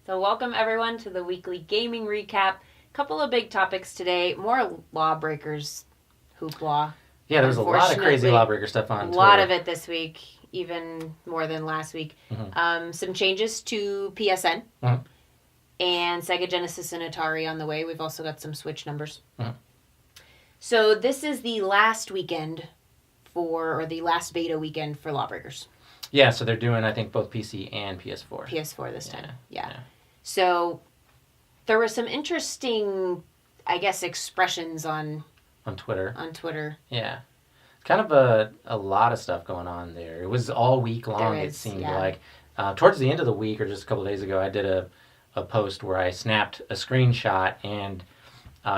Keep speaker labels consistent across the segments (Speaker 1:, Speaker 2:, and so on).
Speaker 1: So welcome everyone to the weekly gaming recap. Couple of big topics today. More Lawbreakers hoopla.
Speaker 2: Yeah, there was a lot of crazy Lawbreaker stuff on Twitter.
Speaker 1: A lot of it this week, even more than last week.
Speaker 2: Mm-hmm.
Speaker 1: Some changes to PSN.
Speaker 2: Mm-hmm.
Speaker 1: And Sega Genesis and Atari on the way. We've also got some Switch numbers.
Speaker 2: Mm-hmm.
Speaker 1: So this is the last weekend the last beta weekend for Lawbreakers.
Speaker 2: Yeah, so they're doing, I think, both PC and PS4.
Speaker 1: PS4 this time, yeah. So there were some interesting, I guess, expressions on
Speaker 2: Twitter.
Speaker 1: Yeah.
Speaker 2: Kind of a lot of stuff going on there. It was all week long, it seemed like. Towards the end of the week, or just a couple of days ago, I did a post where I snapped a screenshot and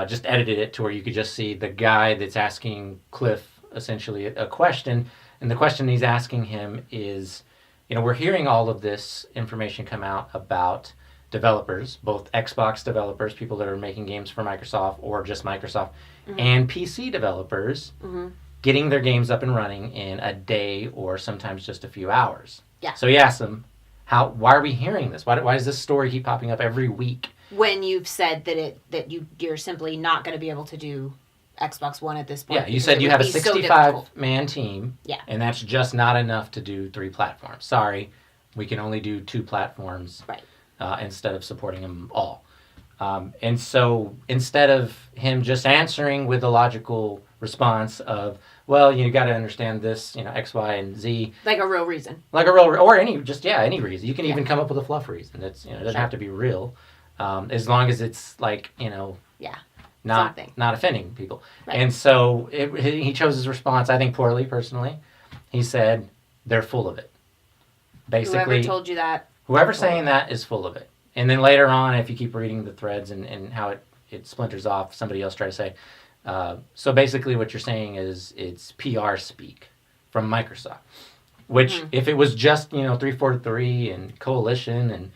Speaker 2: just edited it to where you could just see the guy that's asking Cliff essentially a question. And the question he's asking him is, we're hearing all of this information come out about developers, both Xbox developers, people that are making games for Microsoft or just Microsoft, and PC developers getting their games up and running in a day or sometimes just a few hours.
Speaker 1: Yeah.
Speaker 2: So he asked them, why are we hearing this? Why does this story keep popping up every week?
Speaker 1: When you've said that you're simply not going to be able to do Xbox One at this point.
Speaker 2: Yeah, you said you have a 65-man team, and that's just not enough to do 3 platforms. Sorry, we can only do 2 platforms instead of supporting them all. And so instead of him just answering with a logical response of, well, you got to understand this, X, Y, and Z.
Speaker 1: Like a real reason.
Speaker 2: Or any reason. You can even come up with a fluff reason. It doesn't have to be real. As long as it's like, not offending people. Right. And so he chose his response, I think poorly, personally. He said, they're full of it. Basically,
Speaker 1: whoever told you that.
Speaker 2: Whoever's saying that is full of it. And then later on, if you keep reading the threads and how it splinters off, somebody else tried to say, so basically what you're saying is it's PR speak from Microsoft. Which, if it was just, 343 and Coalition and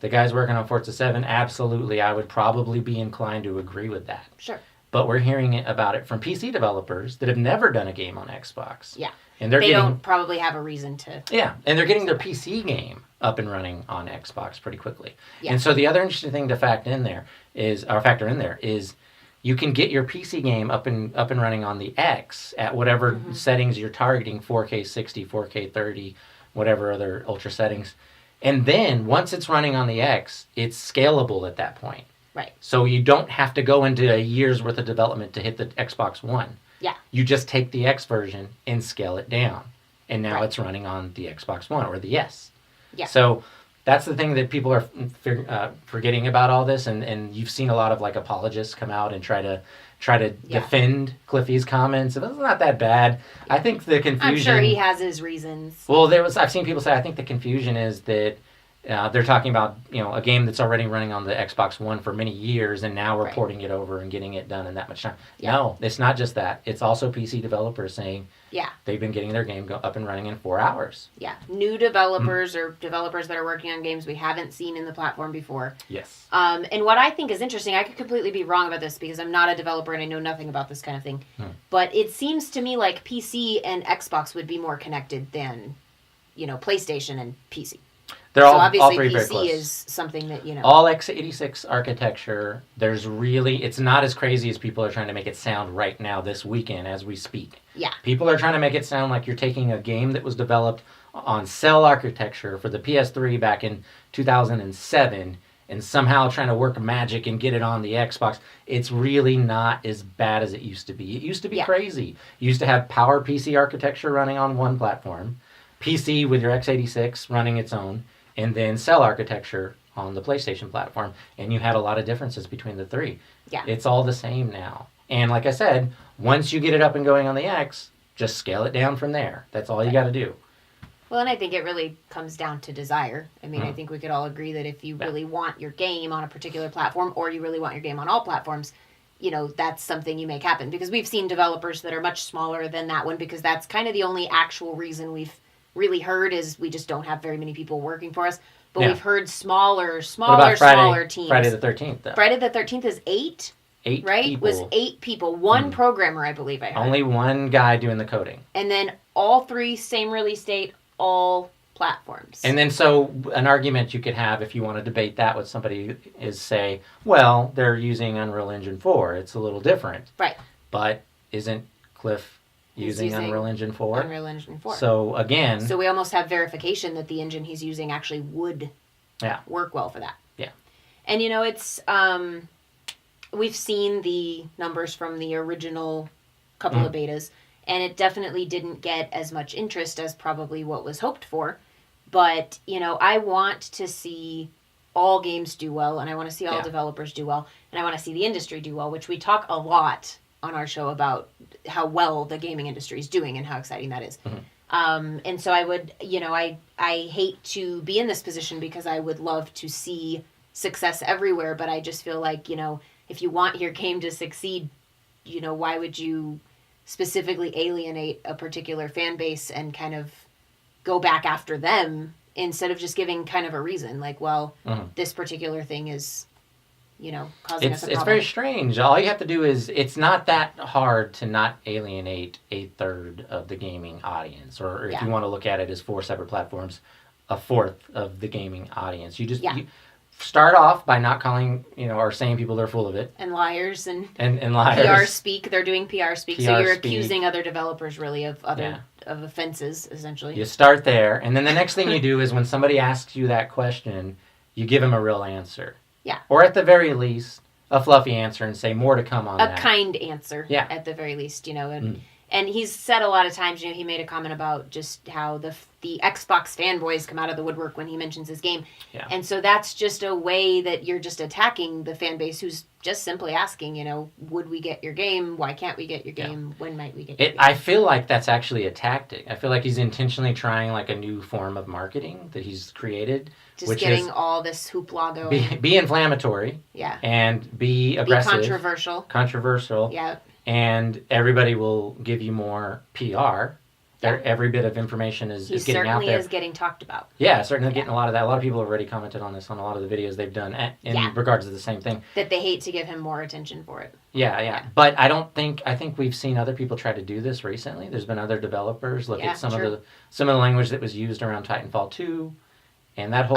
Speaker 2: the guys working on Forza 7, absolutely, I would probably be inclined to agree with that.
Speaker 1: Sure.
Speaker 2: But we're hearing about it from PC developers that have never done a game on Xbox.
Speaker 1: Yeah.
Speaker 2: And
Speaker 1: they don't probably have a reason to.
Speaker 2: Yeah, and they're getting their PC game up and running on Xbox pretty quickly.
Speaker 1: Yeah.
Speaker 2: And so the other interesting thing to factor in there is you can get your PC game up and running on the X at whatever settings you're targeting, 4K 60, 4K 30, whatever other ultra settings. And then, once it's running on the X, it's scalable at that point.
Speaker 1: Right.
Speaker 2: So you don't have to go into a year's worth of development to hit the Xbox One.
Speaker 1: Yeah.
Speaker 2: You just take the X version and scale it down. And now it's running on the Xbox One or the S.
Speaker 1: Yeah.
Speaker 2: So that's the thing that people are forgetting about all this. And you've seen a lot of apologists come out and try to defend Cliffy's comments. It's not that bad. I think the confusion...
Speaker 1: I'm sure he has his reasons.
Speaker 2: Well, I've seen people say, I think the confusion is that they're talking about a game that's already running on the Xbox One for many years, and now we're porting it over and getting it done in that much time. Yeah. No, it's not just that. It's also PC developers saying they've been getting their game up and running in 4 hours.
Speaker 1: Yeah, new developers or developers that are working on games we haven't seen in the platform before.
Speaker 2: Yes.
Speaker 1: And what I think is interesting, I could completely be wrong about this because I'm not a developer and I know nothing about this kind of thing, but it seems to me like PC and Xbox would be more connected than, PlayStation and PC.
Speaker 2: They're all three
Speaker 1: obviously
Speaker 2: very
Speaker 1: PC
Speaker 2: close.
Speaker 1: is something that,
Speaker 2: All x86 architecture, it's not as crazy as people are trying to make it sound right now this weekend as we speak.
Speaker 1: Yeah.
Speaker 2: People are trying to make it sound like you're taking a game that was developed on cell architecture for the PS3 back in 2007 and somehow trying to work magic and get it on the Xbox. It's really not as bad as it used to be. It used to be crazy. You used to have Power PC architecture running on one platform, PC with your x86 running its own, and then cell architecture on the PlayStation platform, and you had a lot of differences between the three.
Speaker 1: Yeah.
Speaker 2: It's all the same now. And like I said, once you get it up and going on the X, just scale it down from there. That's all you got to do.
Speaker 1: Well, and I think it really comes down to desire. I mean, I think we could all agree that if you really want your game on a particular platform, or you really want your game on all platforms, that's something you make happen. Because we've seen developers that are much smaller than that one, because that's kind of the only actual reason we've really heard is we just don't have very many people working for us. But we've heard smaller teams.
Speaker 2: Friday the 13th, though.
Speaker 1: Friday the 13th is 8?
Speaker 2: 8
Speaker 1: right?
Speaker 2: people.
Speaker 1: Was 8 people. One programmer, I believe I heard.
Speaker 2: Only one guy doing the coding.
Speaker 1: And then all 3, same release date, all platforms.
Speaker 2: And then so an argument you could have if you want to debate that with somebody is say, well, they're using Unreal Engine 4. It's a little different.
Speaker 1: Right.
Speaker 2: But isn't Cliff using Unreal Engine 4?
Speaker 1: Unreal Engine 4.
Speaker 2: So again...
Speaker 1: So we almost have verification that the engine he's using actually would work well for that.
Speaker 2: Yeah.
Speaker 1: And, you know, it's... we've seen the numbers from the original couple of betas, and it definitely didn't get as much interest as probably what was hoped for. But, you know, I want to see all games do well, and I want to see all developers do well, and I want to see the industry do well, which we talk a lot on our show about how well the gaming industry is doing and how exciting that is. And so I would, you know, I hate to be in this position because I would love to see success everywhere, but I just feel like, you know, if you want your game to succeed, you know, why would you specifically alienate a particular fan base and kind of go back after them instead of just giving kind of a reason, like, well, this particular thing is, you know, causing us a problem.
Speaker 2: It's very strange. All you have to do is, it's not that hard to not alienate a third of the gaming audience, or if you want to look at it as 4 separate platforms, a fourth of the gaming audience. You just you start off by not calling, you know, or saying people are full of it. And
Speaker 1: liars and
Speaker 2: liars.
Speaker 1: PR speak. They're doing PR speak. So you're accusing other developers really of other of offenses, essentially.
Speaker 2: You start there, and then the next thing you do is when somebody asks you that question, you give them a real answer.
Speaker 1: Yeah.
Speaker 2: Or at the very least, a fluffy answer and say more to come on that.
Speaker 1: A kind answer. Yeah. At the very least, you know. And he's said a lot of times, you know, he made a comment about just how the Xbox fanboys come out of the woodwork when he mentions his game. Yeah. And so that's just a way that you're just attacking the fan base who's just simply asking, you know, would we get your game? Why can't we get your game? When might we get your game?
Speaker 2: I feel like that's actually a tactic. I feel like he's intentionally trying like a new form of marketing that he's created.
Speaker 1: Just which getting all this hoopla going.
Speaker 2: Be inflammatory.
Speaker 1: Yeah.
Speaker 2: And be aggressive.
Speaker 1: Be controversial.
Speaker 2: Yeah. And everybody will give you more PR. Yeah. Every bit of information is getting out there. He
Speaker 1: certainly is getting talked about.
Speaker 2: Yeah, certainly getting a lot of that. A lot of people have already commented on this on a lot of the videos they've done in regards to the same thing.
Speaker 1: That they hate to give him more attention for it.
Speaker 2: Yeah. But I think we've seen other people try to do this recently. There's been other developers look at some of the language that was used around Titanfall 2 and that whole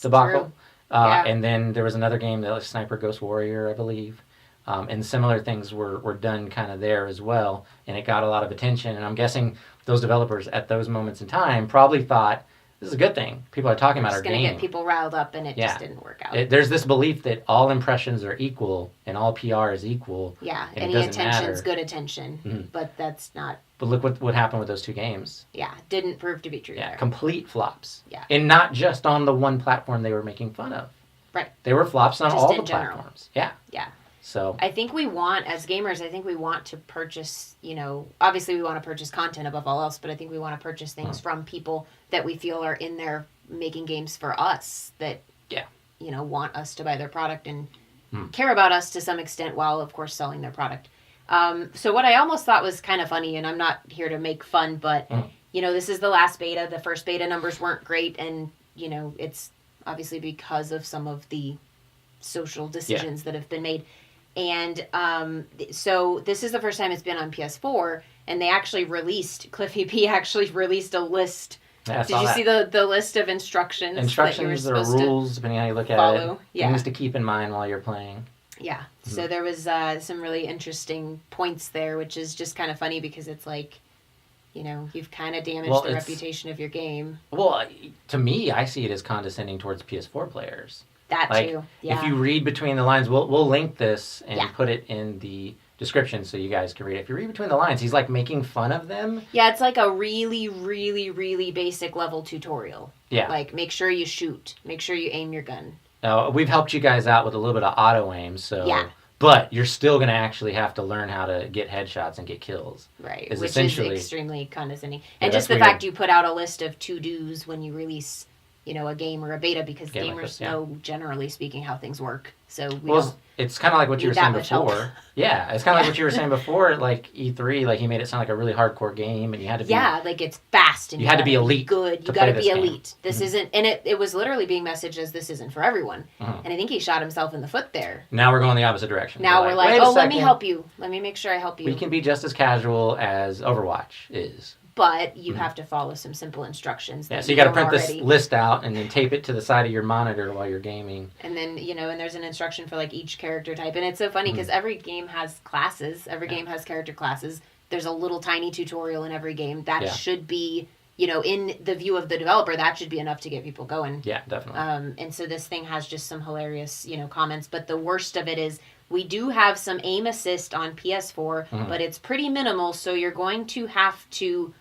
Speaker 2: debacle. And then there was another game, that was Sniper Ghost Warrior, I believe. And similar things were done kind of there as well, and it got a lot of attention. And I'm guessing those developers at those moments in time probably thought, this is a good thing. People are talking about our game. It's going to
Speaker 1: get people riled up, and it just didn't work out.
Speaker 2: There's this belief that all impressions are equal, and all PR is equal.
Speaker 1: Yeah, any attention's good attention, but that's not...
Speaker 2: But look what happened with those 2 games.
Speaker 1: Yeah, didn't prove to be true there.
Speaker 2: Complete flops.
Speaker 1: Yeah.
Speaker 2: And not just on the one platform they were making fun of.
Speaker 1: Right.
Speaker 2: They were flops on all the
Speaker 1: general.
Speaker 2: Platforms. Yeah.
Speaker 1: Yeah.
Speaker 2: So
Speaker 1: I think we want, as gamers, we want to purchase, you know, obviously we want to purchase content above all else, but I think we want to purchase things from people that we feel are in there making games for us, that, you know, want us to buy their product and care about us to some extent while, of course, selling their product. So what I almost thought was kind of funny, and I'm not here to make fun, but, you know, this is the last beta. The first beta numbers weren't great, and, you know, it's obviously because of some of the social decisions that have been made. And so this is the first time it's been on PS4, and they actually Cliffy P actually released a list. Did you see the list of instructions?
Speaker 2: Instructions or rules, depending on how you look at it. Things to keep in mind while you're playing.
Speaker 1: Yeah. So there was some really interesting points there, which is just kind of funny because it's like, you know, you've kind of damaged the reputation of your game.
Speaker 2: Well, to me, I see it as condescending towards PS4 players.
Speaker 1: That too. Yeah.
Speaker 2: If you read between the lines, we'll link this and put it in the description so you guys can read it. If you read between the lines, he's like making fun of them.
Speaker 1: Yeah, it's like a really, really, really basic level tutorial. Yeah. Like, make sure you shoot. Make sure you aim your gun.
Speaker 2: Now, we've helped you guys out with a little bit of auto aim, so... Yeah. But you're still going to actually have to learn how to get headshots and get kills.
Speaker 1: Right, which is extremely condescending. And just the fact you put out a list of to-dos when you release... you know, a game or a beta, because gamers know, generally speaking, how things work. So
Speaker 2: it's kind of like what you were saying before. Yeah, it's kind of like what you were saying before, like E3, like he made it sound like a really hardcore game, and you had to be...
Speaker 1: Yeah, like it's fast, and
Speaker 2: you had to be elite.
Speaker 1: Good, you got to be elite. This isn't... And it was literally being messaged as this isn't for everyone. And I think he shot himself in the foot there.
Speaker 2: Now we're going the opposite direction.
Speaker 1: Now we're like, let me help you. Let me make sure I help you.
Speaker 2: We can be just as casual as Overwatch is.
Speaker 1: but you have to follow some simple instructions.
Speaker 2: Yeah, so you got to print this list out and then tape it to the side of your monitor while you're gaming.
Speaker 1: And then, and there's an instruction for like each character type. And it's so funny because every game has classes. Every game has character classes. There's a little tiny tutorial in every game. That should be, in the view of the developer, that should be enough to get people going.
Speaker 2: Yeah, definitely.
Speaker 1: And so this thing has just some hilarious, comments. But the worst of it is we do have some aim assist on PS4, but it's pretty minimal. So you're going to have to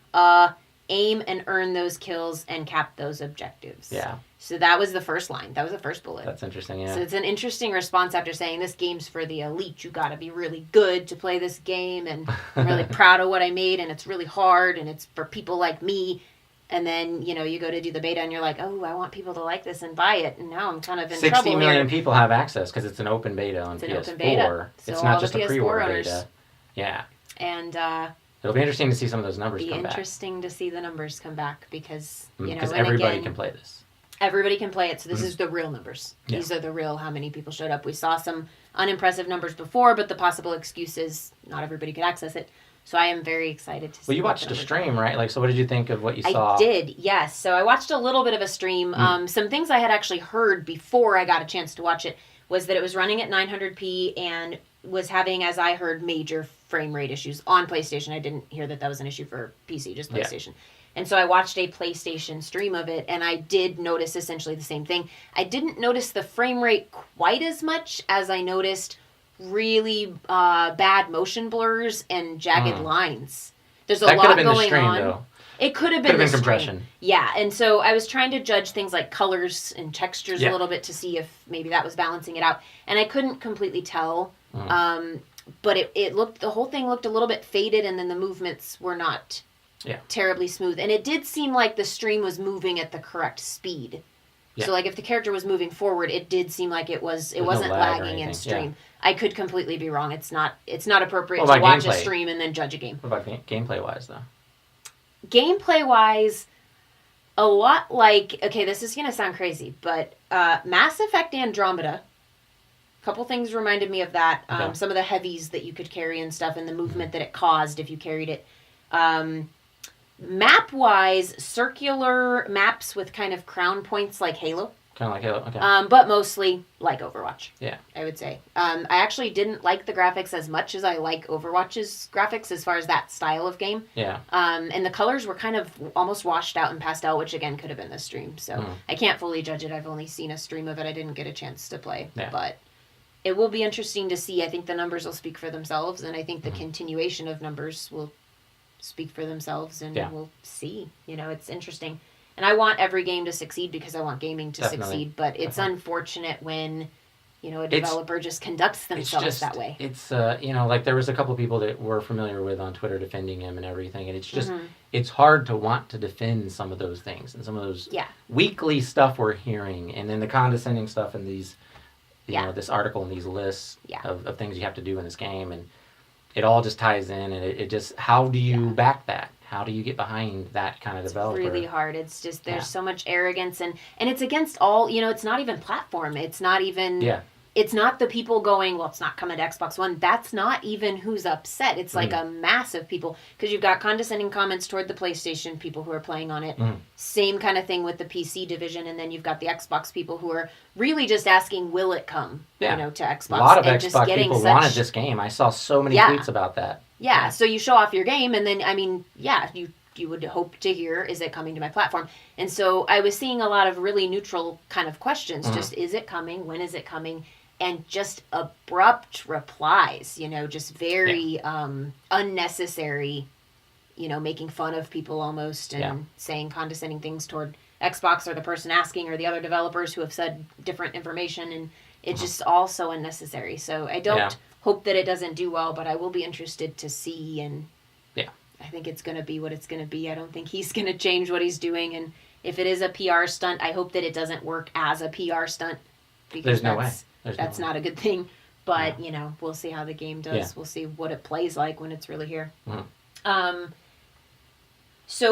Speaker 1: aim and earn those kills and cap those objectives.
Speaker 2: Yeah.
Speaker 1: So that was the first line. That was the first bullet.
Speaker 2: That's interesting, yeah.
Speaker 1: So it's an interesting response after saying this game's for the elite. You got to be really good to play this game, and I'm really proud of what I made, and it's really hard, and it's for people like me. And then, you go to do the beta, and you're like, oh, I want people to like this and buy it. And now I'm kind of in trouble
Speaker 2: 60 million
Speaker 1: here.
Speaker 2: people have access because it's an open beta on PS4. It's an open beta. So it's not just a pre-order beta. Yeah.
Speaker 1: And
Speaker 2: it'll be interesting to see some of those numbers come back.
Speaker 1: It'll be interesting to see the numbers come back because,
Speaker 2: because everybody can play this.
Speaker 1: Everybody can play it, so this is the real numbers. Yeah. These are the real how many people showed up. We saw some unimpressive numbers before, but the possible excuse is not everybody could access it. So I am very excited to see.
Speaker 2: Well, you watched a stream, right? Like, so what did you think of what you saw?
Speaker 1: I did, yes. So I watched a little bit of a stream. Some things I had actually heard before I got a chance to watch it was that it was running at 900p and was having, as I heard, major frame rate issues on PlayStation. I didn't hear that was an issue for PC, just PlayStation. Yeah. And so I watched a PlayStation stream of it, and I did notice essentially the same thing. I didn't notice the frame rate quite as much as I noticed really bad motion blurs and jagged lines. There's a lot going on.
Speaker 2: Though.
Speaker 1: It could have been the
Speaker 2: compression.
Speaker 1: Stream. Yeah, and so I was trying to judge things like colors and textures a little bit to see if maybe that was balancing it out. And I couldn't completely tell. But it looked, the whole thing looked a little bit faded, and then the movements were not terribly smooth. And it did seem like the stream was moving at the correct speed. Yeah. So like if the character was moving forward, it did seem like it wasn't lagging in stream. Yeah. I could completely be wrong. It's not appropriate to watch a stream and then judge a game.
Speaker 2: What about gameplay wise though?
Speaker 1: Gameplay wise, a lot like, okay, this is going to sound crazy, but Mass Effect Andromeda, a couple things reminded me of that. Okay. Some of the heavies that you could carry and stuff, and the movement that it caused if you carried it. Map-wise, circular maps with kind of crown points like Halo.
Speaker 2: Kind of like Halo, okay.
Speaker 1: But mostly like Overwatch.
Speaker 2: Yeah.
Speaker 1: I would say. I actually didn't like the graphics as much as I like Overwatch's graphics as far as that style of game.
Speaker 2: Yeah.
Speaker 1: And the colors were kind of almost washed out and pastel, which again could have been the stream. So I can't fully judge it. I've only seen a stream of it. I didn't get a chance to play. Yeah. But it will be interesting to see. I think the numbers will speak for themselves, and I think the continuation of numbers will speak for themselves, and we'll see. It's interesting. And I want every game to succeed because I want gaming to succeed, but it's unfortunate when, a developer just conducts themselves that way.
Speaker 2: It's, like there was a couple people that we're familiar with on Twitter defending him and everything, and it's just, it's hard to want to defend some of those things and some of those weekly stuff we're hearing, and then the condescending stuff in these, this article and these lists of things you have to do in this game, and it all just ties in, and it just, how do you back that? How do you get behind that kind of developer?
Speaker 1: It's really hard. It's just, there's so much arrogance, and it's against all, it's not even platform. It's not even, it's not the people going, well, it's not coming to Xbox One. That's not even who's upset. It's like a mass of people, because you've got condescending comments toward the PlayStation people who are playing on it. Same kind of thing with the PC division, and then you've got the Xbox people who are really just asking, will it come, to Xbox?
Speaker 2: A lot of Xbox people wanted this game. I saw so many tweets about that.
Speaker 1: Yeah, so you show off your game, and then, you would hope to hear, is it coming to my platform? And so I was seeing a lot of really neutral kind of questions, just, is it coming? When is it coming? And just abrupt replies, just very unnecessary, making fun of people almost, and saying condescending things toward Xbox or the person asking or the other developers who have said different information, and it's just all so unnecessary. So I don't hope that it doesn't do well, but I will be interested to see, and I think it's going to be what it's going to be. I don't think he's going to change what he's doing, and if it is a PR stunt, I hope that it doesn't work as a PR stunt, because
Speaker 2: there's no way.
Speaker 1: That's not a good thing, but we'll see how the game does. Yeah. We'll see what it plays like when it's really here. So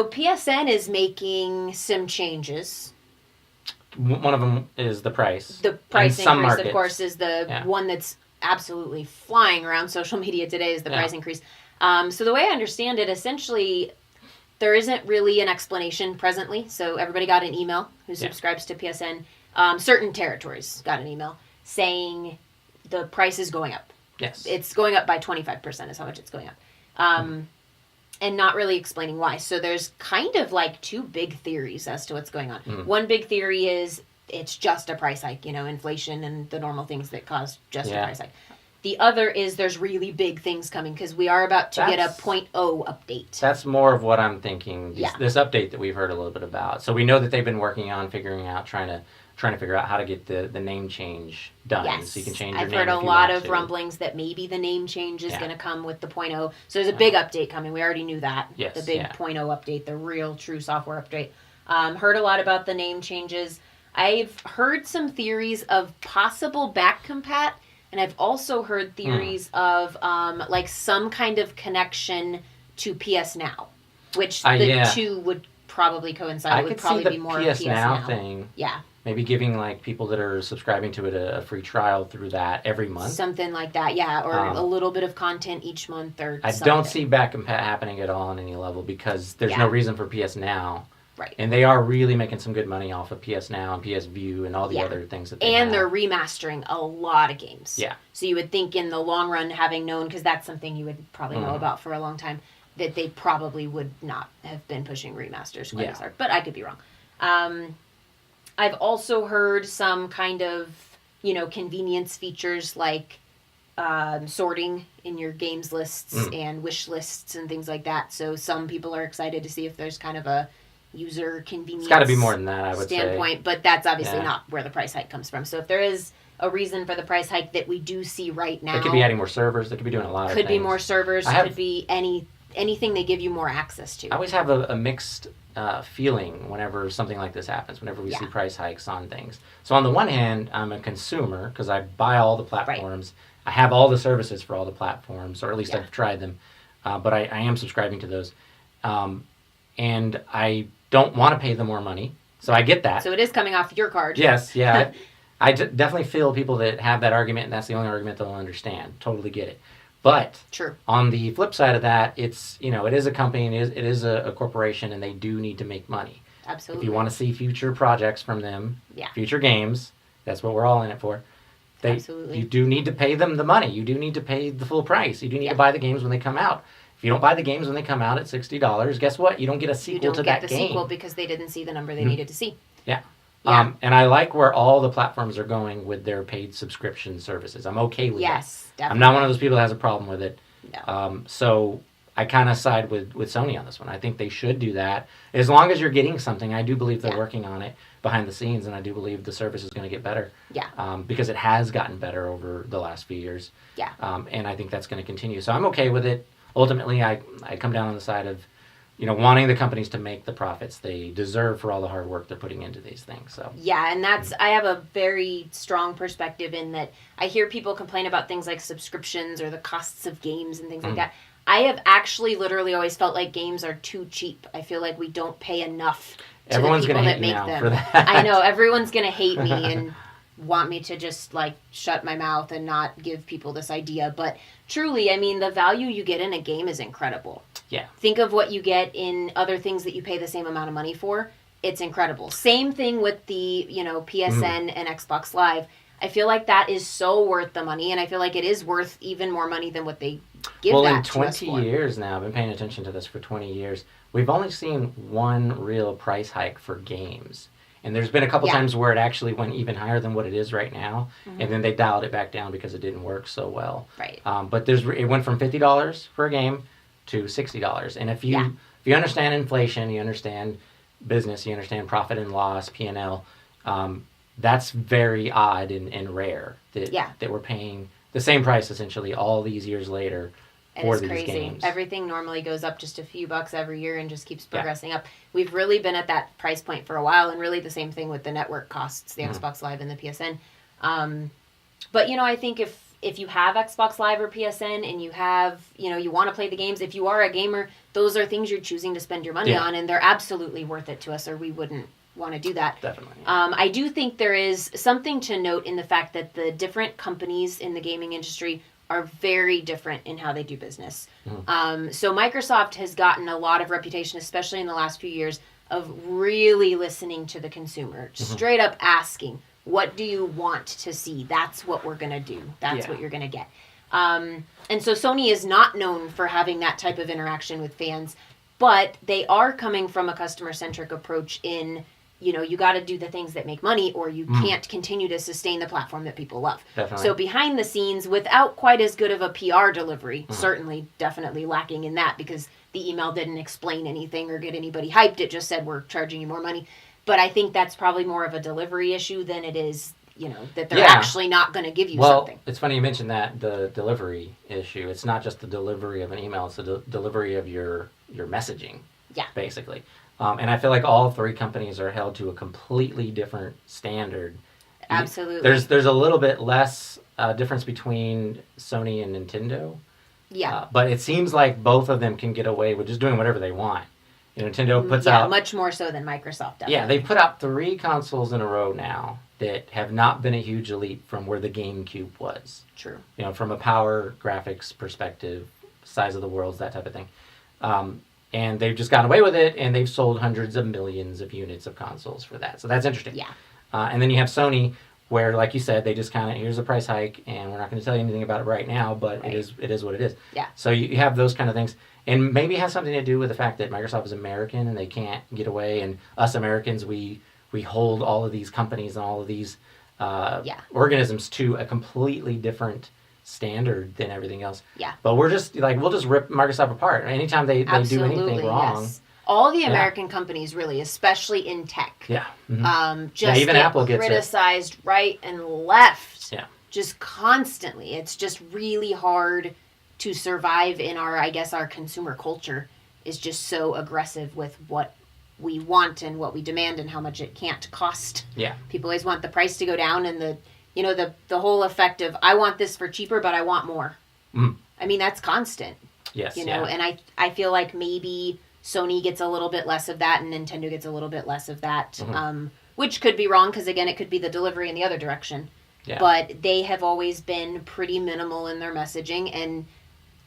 Speaker 1: PSN is making some changes.
Speaker 2: One of them is the price.
Speaker 1: The price increase, of course, is the one that's absolutely flying around social media today, is the price increase. So the way I understand it, essentially, there isn't really an explanation presently. So everybody got an email who subscribes to PSN. Certain territories got an email saying the price is going up.
Speaker 2: Yes.
Speaker 1: It's going up by 25% is how much it's going up. And not really explaining why. So there's kind of like two big theories as to what's going on. One big theory is it's just a price hike, inflation and the normal things that cause just a price hike. The other is there's really big things coming because we are about to get a 0.0 update.
Speaker 2: That's more of what I'm thinking. This update that we've heard a little bit about. So we know that they've been working on figuring out, trying to figure out how to get the name change done.
Speaker 1: Yes.
Speaker 2: So you can change your name.
Speaker 1: I've heard a lot of rumblings that maybe the name change is going to come with the 0.0. So there's a big update coming. We already knew that.
Speaker 2: Yes,
Speaker 1: the big 0.0 update, the real true software update. Heard a lot about the name changes. I've heard some theories of possible back compat, and I've also heard theories of like some kind of connection to PS Now, which the two would probably coincide. It would probably be more
Speaker 2: PS Now thing.
Speaker 1: Yeah.
Speaker 2: Maybe giving like people that are subscribing to it a free trial through that every month.
Speaker 1: Something like that, yeah. Or a little bit of content each month or
Speaker 2: I
Speaker 1: something.
Speaker 2: don't see back compat happening at all on any level because there's no reason for PS Now.
Speaker 1: Right.
Speaker 2: And they are really making some good money off of PS Now and PS View and all the other things that they have.
Speaker 1: And they're remastering a lot of games.
Speaker 2: Yeah.
Speaker 1: So you would think in the long run, having known, because that's something you would probably know about for a long time, that they probably would not have been pushing remasters quite as hard. But I could be wrong. I've also heard some kind of, convenience features like sorting in your games lists and wish lists and things like that. So some people are excited to see if there's kind of a user convenience.
Speaker 2: It's got to be more than that, I would
Speaker 1: standpoint,
Speaker 2: say.
Speaker 1: But that's obviously not where the price hike comes from. So if there is a reason for the price hike that we do see right now,
Speaker 2: they could be adding more servers. They could be doing a lot of things.
Speaker 1: Could be more servers. Could be anything they give you more access to.
Speaker 2: I always have a mixed feeling whenever something like this happens, whenever we see price hikes on things. So on the one hand, I'm a consumer because I buy all the platforms. Right. I have all the services for all the platforms, or at least I've tried them. But I am subscribing to those. And I don't want to pay them more money. So I get that.
Speaker 1: So it is coming off your card.
Speaker 2: Yes, yeah. I definitely feel people that have that argument, and that's the only argument they'll understand. Totally get it. But on the flip side of that, it's it is a company, it is a corporation, and they do need to make money.
Speaker 1: Absolutely.
Speaker 2: If you want to see future projects from them, future games, that's what we're all in it for.
Speaker 1: Absolutely.
Speaker 2: You do need to pay them the money. You do need to pay the full price. You do need to buy the games when they come out. If you don't buy the games when they come out at $60, guess what? You don't get a sequel to that game. You don't get the sequel
Speaker 1: because they didn't see the number they needed to see.
Speaker 2: Yeah. And I like where all the platforms are going with their paid subscription services. I'm okay with that.
Speaker 1: Yes, definitely.
Speaker 2: I'm not one of those people that has a problem with it.
Speaker 1: No.
Speaker 2: So I kind of side with Sony on this one. I think they should do that. As long as you're getting something, I do believe they're working on it behind the scenes, and I do believe the service is going to get better.
Speaker 1: Yeah.
Speaker 2: Because it has gotten better over the last few years.
Speaker 1: Yeah.
Speaker 2: And I think that's going to continue. So I'm okay with it. Ultimately, I come down on the side of wanting the companies to make the profits they deserve for all the hard work they're putting into these things. So
Speaker 1: and I have a very strong perspective in that I hear people complain about things like subscriptions or the costs of games and things like that. I have actually literally always felt like games are too cheap. I feel like we don't pay enough to
Speaker 2: Everyone's
Speaker 1: the people that make them. For that. I know everyone's gonna hate me and want me to just like shut my mouth and not give people this idea, but truly, I mean, the value you get in a game is incredible.
Speaker 2: Yeah.
Speaker 1: Think of what you get in other things that you pay the same amount of money for. It's incredible. Same thing with the, PSN and Xbox Live. I feel like that is so worth the money, and I feel like it is worth even more money than what they give
Speaker 2: that
Speaker 1: to
Speaker 2: us for. Well, in 20 years now, I've been paying attention to this for 20 years, we've only seen one real price hike for games. And there's been a couple times where it actually went even higher than what it is right now, and then they dialed it back down because it didn't work so well.
Speaker 1: Right.
Speaker 2: But it went from $50 for a game to $60. And if you understand inflation, you understand business, you understand profit and loss, P&L, that's very odd and rare that we're paying the same price essentially all these years later.
Speaker 1: It's crazy. Games. Everything normally goes up just a few bucks every year and just keeps progressing up. We've really been at that price point for a while, and really the same thing with the network costs, the Xbox Live and the PSN. But, I think if you have Xbox Live or PSN and you have, you want to play the games, if you are a gamer, those are things you're choosing to spend your money on, and they're absolutely worth it to us, or we wouldn't want to do that.
Speaker 2: Definitely.
Speaker 1: I do think there is something to note in the fact that the different companies in the gaming industry are very different in how they do business.
Speaker 2: Mm-hmm.
Speaker 1: So Microsoft has gotten a lot of reputation, especially in the last few years, of really listening to the consumer, straight up asking, what do you want to see? That's what we're going to do. That's what you're going to get. And so Sony is not known for having that type of interaction with fans, but they are coming from a customer-centric approach in, you got to do the things that make money or you can't continue to sustain the platform that people love.
Speaker 2: Definitely.
Speaker 1: So behind the scenes, without quite as good of a PR delivery, certainly definitely lacking in that because the email didn't explain anything or get anybody hyped. It just said, we're charging you more money. But I think that's probably more of a delivery issue than it is, that they're actually not going to give you something.
Speaker 2: Well, it's funny you mentioned that, the delivery issue. It's not just the delivery of an email, it's the delivery of your messaging, basically. And I feel like all three companies are held to a completely different standard.
Speaker 1: Absolutely.
Speaker 2: There's a little bit less difference between Sony and Nintendo.
Speaker 1: Yeah.
Speaker 2: But it seems like both of them can get away with just doing whatever they want. Nintendo puts out...
Speaker 1: much more so than Microsoft does.
Speaker 2: Yeah, they put out 3 consoles in a row now that have not been a huge leap from where the GameCube was.
Speaker 1: True.
Speaker 2: From a power graphics perspective, size of the worlds, that type of thing. And they've just gotten away with it, and they've sold hundreds of millions of units of consoles for that. So that's interesting.
Speaker 1: Yeah.
Speaker 2: And then you have Sony, where, like you said, they just kind of, here's a price hike, and we're not going to tell you anything about it right now, but it is what it is.
Speaker 1: Yeah.
Speaker 2: So you have those kind of things. And maybe it has something to do with the fact that Microsoft is American, and they can't get away, and us Americans, we hold all of these companies and all of these organisms to a completely different standard than everything else.
Speaker 1: Yeah.
Speaker 2: But we'll just rip Microsoft apart. Anytime they do anything wrong.
Speaker 1: Yes. All the American companies, really, especially in tech.
Speaker 2: Yeah. Mm-hmm.
Speaker 1: Just
Speaker 2: even Apple gets
Speaker 1: criticized right and left.
Speaker 2: Yeah.
Speaker 1: Just constantly. It's just really hard to survive in our consumer culture is just so aggressive with what we want and what we demand and how much it can't cost.
Speaker 2: Yeah.
Speaker 1: People always want the price to go down and the whole effect of, I want this for cheaper, but I want more.
Speaker 2: Mm.
Speaker 1: I mean, that's constant.
Speaker 2: Yes.
Speaker 1: And I feel like maybe Sony gets a little bit less of that and Nintendo gets a little bit less of that, which could be wrong because, again, it could be the delivery in the other direction.
Speaker 2: Yeah.
Speaker 1: But they have always been pretty minimal in their messaging, and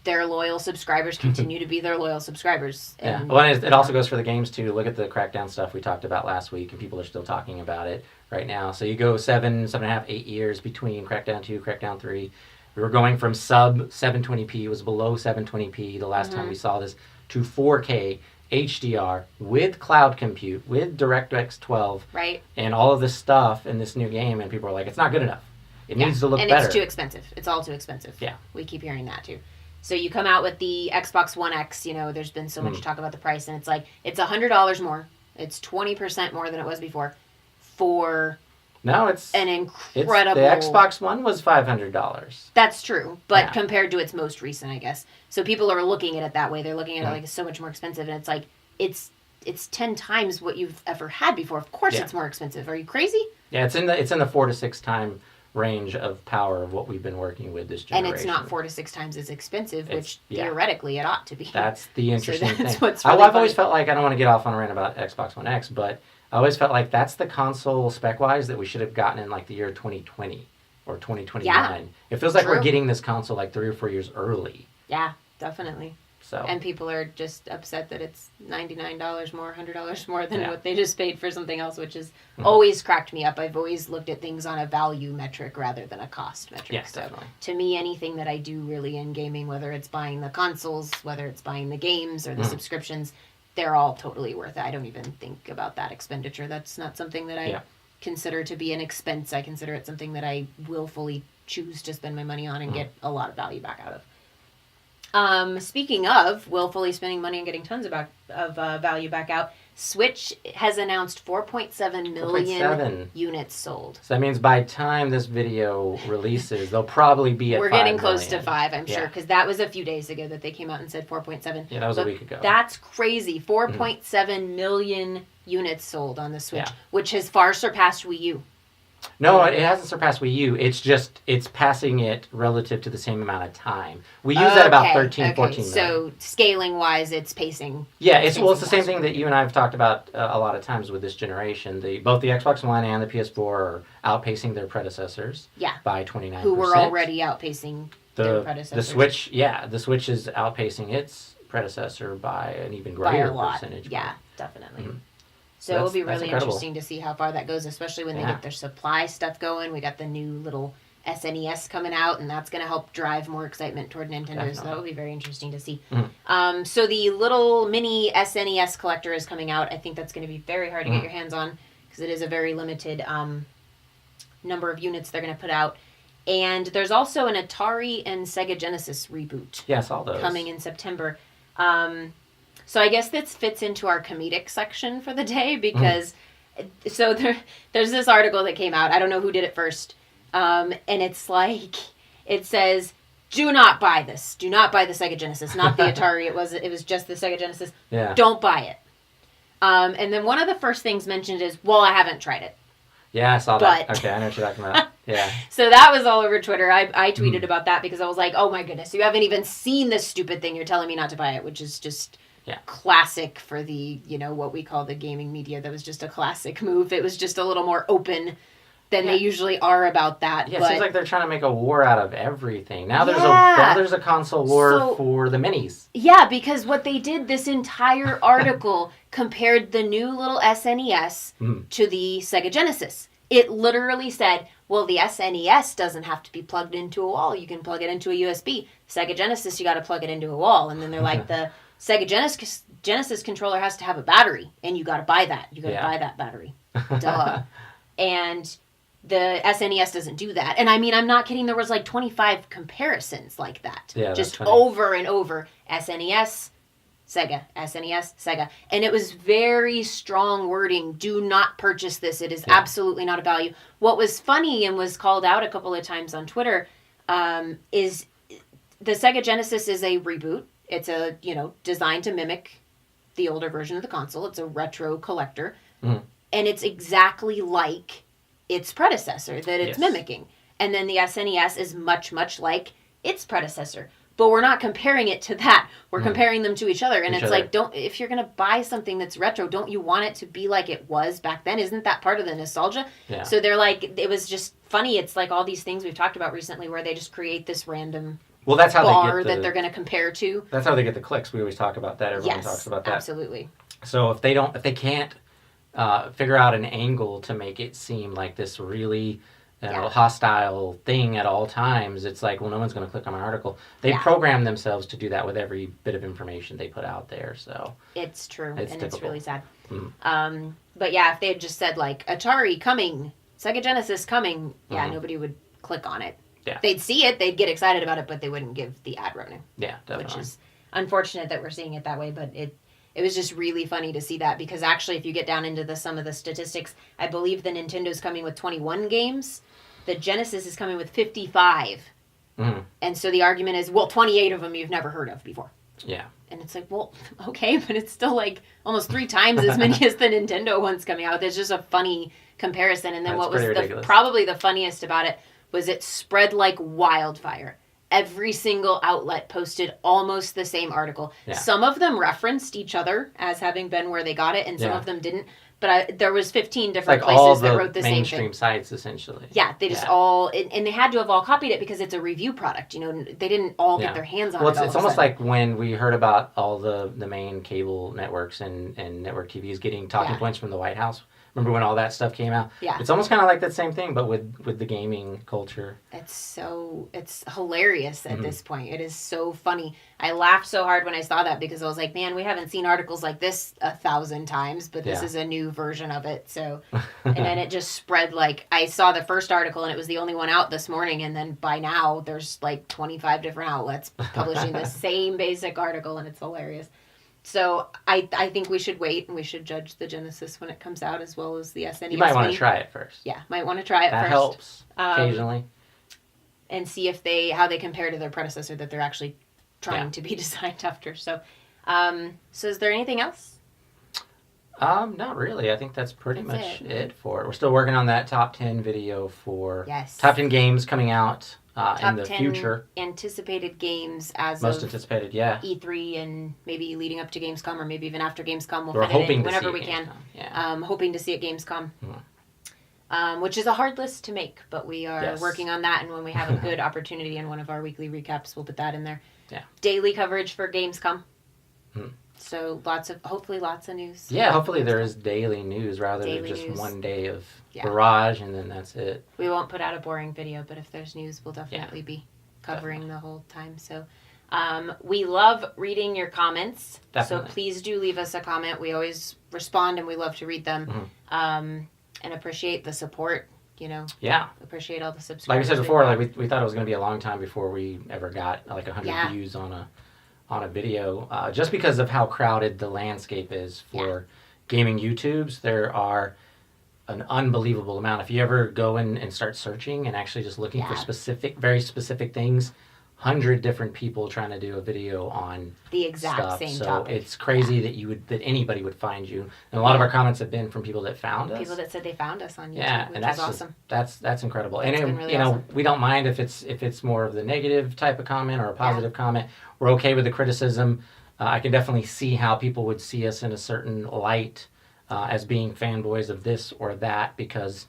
Speaker 1: their loyal subscribers continue to be their loyal subscribers. And,
Speaker 2: well, it also goes for the games, too. Look at the Crackdown stuff we talked about last week, and people are still talking about it right now. So you go 7.5, 8 years between Crackdown 2, Crackdown 3. We were going from sub 720p, it was below 720p the last time we saw this, to 4K HDR with cloud compute, with DirectX 12,
Speaker 1: right,
Speaker 2: and all of this stuff in this new game, and people are like, it's not good enough. It needs to look better.
Speaker 1: And it's too expensive. It's all too expensive.
Speaker 2: Yeah.
Speaker 1: We keep hearing that, too. So you come out with the Xbox One X, there's been so much talk about the price, and it's like, it's $100 more. It's 20% more than it was before for an incredible...
Speaker 2: The Xbox One was $500.
Speaker 1: That's true, but compared to its most recent, I guess. So people are looking at it that way. They're looking at it like it's so much more expensive, and it's like, it's 10 times what you've ever had before. Of course it's more expensive. Are you crazy?
Speaker 2: Yeah, it's in the 4 to 6 time range of power of what we've been working with this generation.
Speaker 1: And it's not 4 to 6 times as expensive, which theoretically it ought to be.
Speaker 2: That's the interesting thing.
Speaker 1: What's really
Speaker 2: I've always felt like, I don't want to get off on a rant about Xbox One X, but I always felt like that's the console spec-wise that we should have gotten in like the year 2020 or 2029.
Speaker 1: Yeah.
Speaker 2: It feels like we're getting this console like 3 or 4 years early.
Speaker 1: Yeah, definitely.
Speaker 2: So.
Speaker 1: And people are just upset that it's $99 more, $100 more than what they just paid for something else, which has always cracked me up. I've always looked at things on a value metric rather than a cost metric.
Speaker 2: Yes,
Speaker 1: so
Speaker 2: definitely.
Speaker 1: To me, anything that I do really in gaming, whether it's buying the consoles, whether it's buying the games or the subscriptions, they're all totally worth it. I don't even think about that expenditure. That's not something that I consider to be an expense. I consider it something that I willfully choose to spend my money on and get a lot of value back out of. Speaking of willfully spending money and getting tons of value back out, Switch has announced 4.7 million units sold.
Speaker 2: So that means by the time this video releases, they'll probably be at 5
Speaker 1: We're getting close
Speaker 2: million.
Speaker 1: to 5, I'm sure, because that was a few days ago that they came out and said 4.7.
Speaker 2: Yeah, that was a week ago.
Speaker 1: That's crazy. 4.7 million units sold on the Switch, which has far surpassed Wii U.
Speaker 2: No, it hasn't surpassed Wii U. It's passing it relative to the same amount of time. We use that about 13, 14 million.
Speaker 1: So scaling-wise, it's pacing.
Speaker 2: Yeah, it's the same thing that you and I have talked about a lot of times with this generation. Both the Xbox One and the PS4 are outpacing their predecessors by 29%.
Speaker 1: Who were already outpacing their predecessors.
Speaker 2: The Switch, the Switch is outpacing its predecessor by an even greater percentage.
Speaker 1: Yeah, definitely. Mm-hmm. So it'll be really interesting to see how far that goes, especially when they get their supply stuff going. We got the new little SNES coming out, and that's going to help drive more excitement toward Nintendo. Definitely. So that will be very interesting to see. Mm-hmm. So the little mini SNES collector is coming out. I think that's going to be very hard to get your hands on because it is a very limited number of units they're going to put out. And there's also an Atari and Sega Genesis reboot.
Speaker 2: Yeah, I saw those.
Speaker 1: Coming in September. So I guess this fits into our comedic section for the day because so there's this article that came out. I don't know who did it first. And it's like, it says, do not buy this. Do not buy the Sega Genesis. Not the Atari. It was just the Sega Genesis.
Speaker 2: Yeah.
Speaker 1: Don't buy it. And then one of the first things mentioned is, well, I haven't tried it.
Speaker 2: Yeah, I saw that. Okay, I know what you're talking about. Yeah.
Speaker 1: So that was all over Twitter. I tweeted about that because I was like, oh my goodness, you haven't even seen this stupid thing. You're telling me not to buy it, which is just classic for the, what we call the gaming media. That was just a classic move. It was just a little more open than they usually are about that.
Speaker 2: Yeah, it seems like they're trying to make a war out of everything. Now there's a console war for the minis.
Speaker 1: Yeah, because what they did, this entire article compared the new little SNES to the Sega Genesis. It literally said, well, the SNES doesn't have to be plugged into a wall. You can plug it into a USB. Sega Genesis, you got to plug it into a wall. And then they're like, the Sega Genesis controller has to have a battery, and you got to buy that. You got to buy that battery. Duh. And the SNES doesn't do that. And I mean, I'm not kidding. There was like 25 comparisons like that.
Speaker 2: Yeah,
Speaker 1: just over and over. SNES, Sega, SNES, Sega. And it was very strong wording. Do not purchase this. It is absolutely not a value. What was funny and was called out a couple of times on Twitter is the Sega Genesis is a reboot. It's a, designed to mimic the older version of the console. It's a retro collector. And it's exactly like its predecessor that it's mimicking. And then the SNES is much, much like its predecessor. But we're not comparing it to that. We're comparing them to each other. And like, if you're going to buy something that's retro, don't you want it to be like it was back then? Isn't that part of the nostalgia?
Speaker 2: Yeah.
Speaker 1: So they're like, it was just funny. It's like all these things we've talked about recently where they just create this random
Speaker 2: that's how
Speaker 1: bar that they're going to compare to.
Speaker 2: That's how they get the clicks. We always talk about that. Everyone talks about that.
Speaker 1: Absolutely.
Speaker 2: So if they can't figure out an angle to make it seem like this really hostile thing at all times, it's like, well, no one's going to click on my article. They program themselves to do that with every bit of information they put out there. So
Speaker 1: it's true, and typical. It's really sad. But if they had just said like Atari coming, Sega Genesis coming, nobody would click on it.
Speaker 2: Yeah.
Speaker 1: They'd see it, they'd get excited about it, but they wouldn't give the ad revenue.
Speaker 2: Yeah, definitely.
Speaker 1: Which is unfortunate that we're seeing it that way, but it was just really funny to see that because actually if you get down into some of the statistics, I believe the Nintendo's coming with 21 games. The Genesis is coming with 55. And so the argument is, well, 28 of them you've never heard of before.
Speaker 2: Yeah.
Speaker 1: And it's like, well, okay, but it's still like almost 3 times as many as the Nintendo ones coming out. It's just a funny comparison. And then what was probably the funniest about it was it spread like wildfire. Every single outlet posted almost the same article. Yeah. Some of them referenced each other as having been where they got it, and some of them didn't. But there was 15 different places that wrote the same thing.
Speaker 2: Mainstream sites, essentially.
Speaker 1: Yeah, they just all... And they had to have all copied it because it's a review product. They didn't all get their hands on it.
Speaker 2: Well, it's almost like when we heard about all the main cable networks and network TVs getting talking points from the White House. Remember when all that stuff came out?
Speaker 1: Yeah.
Speaker 2: It's almost kind of like that same thing, but with the gaming culture.
Speaker 1: It's hilarious at this point. It is so funny. I laughed so hard when I saw that because I was like, man, we haven't seen articles like this 1,000 times, but this is a new version of it. So, and then it just spread like, I saw the first article and it was the only one out this morning. And then by now there's like 25 different outlets publishing the same basic article, and it's hilarious. So I think we should wait and we should judge the Genesis when it comes out as well as the SNES.
Speaker 2: You might want to try it first.
Speaker 1: Yeah, might want to try it first.
Speaker 2: That helps occasionally.
Speaker 1: And see how they compare to their predecessor that they're actually trying to be designed after. So, so is there anything else?
Speaker 2: Not really. I think that's pretty much it for it. We're still working on that top 10 video for top 10 games coming out in the future.
Speaker 1: Anticipated games as
Speaker 2: most
Speaker 1: of
Speaker 2: anticipated,
Speaker 1: E3 and maybe leading up to Gamescom or maybe even after Gamescom.
Speaker 2: We're hoping
Speaker 1: whenever we
Speaker 2: can.
Speaker 1: Hoping to see it at Gamescom. which is a hard list to make, but we are
Speaker 2: Yes.
Speaker 1: working on that. And when we have a good opportunity in one of our weekly recaps, we'll put that in there.
Speaker 2: Yeah.
Speaker 1: Daily coverage for Gamescom.
Speaker 2: Hmm.
Speaker 1: So hopefully lots of news.
Speaker 2: Yeah, hopefully there is daily news rather
Speaker 1: Daily
Speaker 2: than just
Speaker 1: news.
Speaker 2: one day of barrage and then that's it.
Speaker 1: We won't put out a boring video, but if there's news, we'll definitely be covering the whole time. So we love reading your comments.
Speaker 2: Definitely.
Speaker 1: So please do leave us a comment. We always respond and we love to read them. And appreciate the support,
Speaker 2: Yeah.
Speaker 1: Appreciate all the subscribers.
Speaker 2: Like we said before, like we thought it was going to be a long time before we ever got like 100 views on a video, just because of how crowded the landscape is for gaming YouTubes. There are an unbelievable amount. If you ever go in and start searching and actually just looking for very specific things, 100 different people trying to do a video on
Speaker 1: the exact
Speaker 2: stuff.
Speaker 1: same
Speaker 2: so
Speaker 1: topic.
Speaker 2: It's crazy that anybody would find you. And a lot of our comments have been from people that found us.
Speaker 1: People that said they found us on YouTube, which
Speaker 2: and that's
Speaker 1: is awesome.
Speaker 2: That's incredible.
Speaker 1: That's
Speaker 2: and
Speaker 1: been really awesome.
Speaker 2: We don't mind if it's more of the negative type of comment or a positive comment. We're okay with the criticism. I can definitely see how people would see us in a certain light as being fanboys of this or that because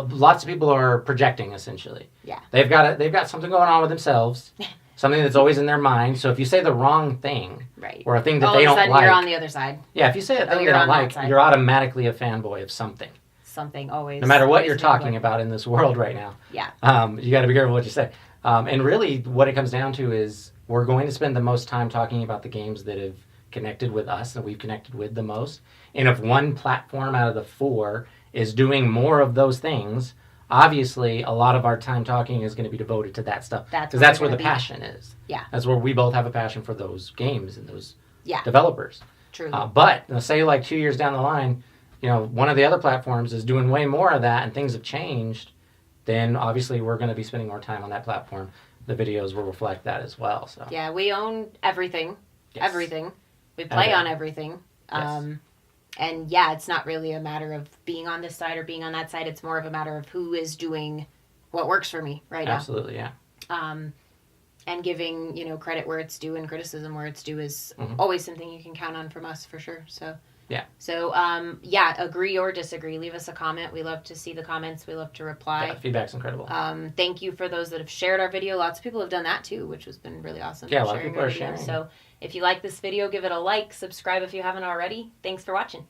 Speaker 2: lots of people are projecting essentially.
Speaker 1: Yeah.
Speaker 2: They've got something going on with themselves, something that's always in their mind. So if you say the wrong thing,
Speaker 1: right,
Speaker 2: or a thing that
Speaker 1: all
Speaker 2: they
Speaker 1: of a
Speaker 2: don't
Speaker 1: sudden
Speaker 2: like,
Speaker 1: you're on the other side.
Speaker 2: Yeah, if you say a thing they
Speaker 1: you're
Speaker 2: don't
Speaker 1: on
Speaker 2: like,
Speaker 1: that side.
Speaker 2: you're automatically a fanboy of something.
Speaker 1: Something always.
Speaker 2: No matter what
Speaker 1: always
Speaker 2: you're talking about in this world right now.
Speaker 1: Yeah.
Speaker 2: You got to be careful what you say. And really, what it comes down to is we're going to spend the most time talking about the games that have connected with us and we've connected with the most. And if one platform out of the 4 is doing more of those things, obviously a lot of our time talking is going to be devoted to that stuff. Because that's where the passion is.
Speaker 1: Yeah.
Speaker 2: That's where we both have a passion for those games and those developers.
Speaker 1: True.
Speaker 2: But say like 2 years down the line, one of the other platforms is doing way more of that and things have changed, then obviously we're going to be spending more time on that platform. The videos will reflect that as well. So
Speaker 1: yeah, we own everything.
Speaker 2: Yes.
Speaker 1: Everything. We play on everything.
Speaker 2: Yes.
Speaker 1: And it's not really a matter of being on this side or being on that side. It's more of a matter of who is doing what works for me right now.
Speaker 2: Absolutely, yeah.
Speaker 1: And giving, credit where it's due and criticism where it's due is always something you can count on from us for sure. So
Speaker 2: yeah.
Speaker 1: So agree or disagree. Leave us a comment. We love to see the comments. We love to reply.
Speaker 2: Yeah, feedback's incredible.
Speaker 1: Thank you for those that have shared our video. Lots of people have done that too, which has been really awesome.
Speaker 2: Yeah, a lot of people are sharing.
Speaker 1: So if you like this video, give it a like, subscribe if you haven't already. Thanks for watching.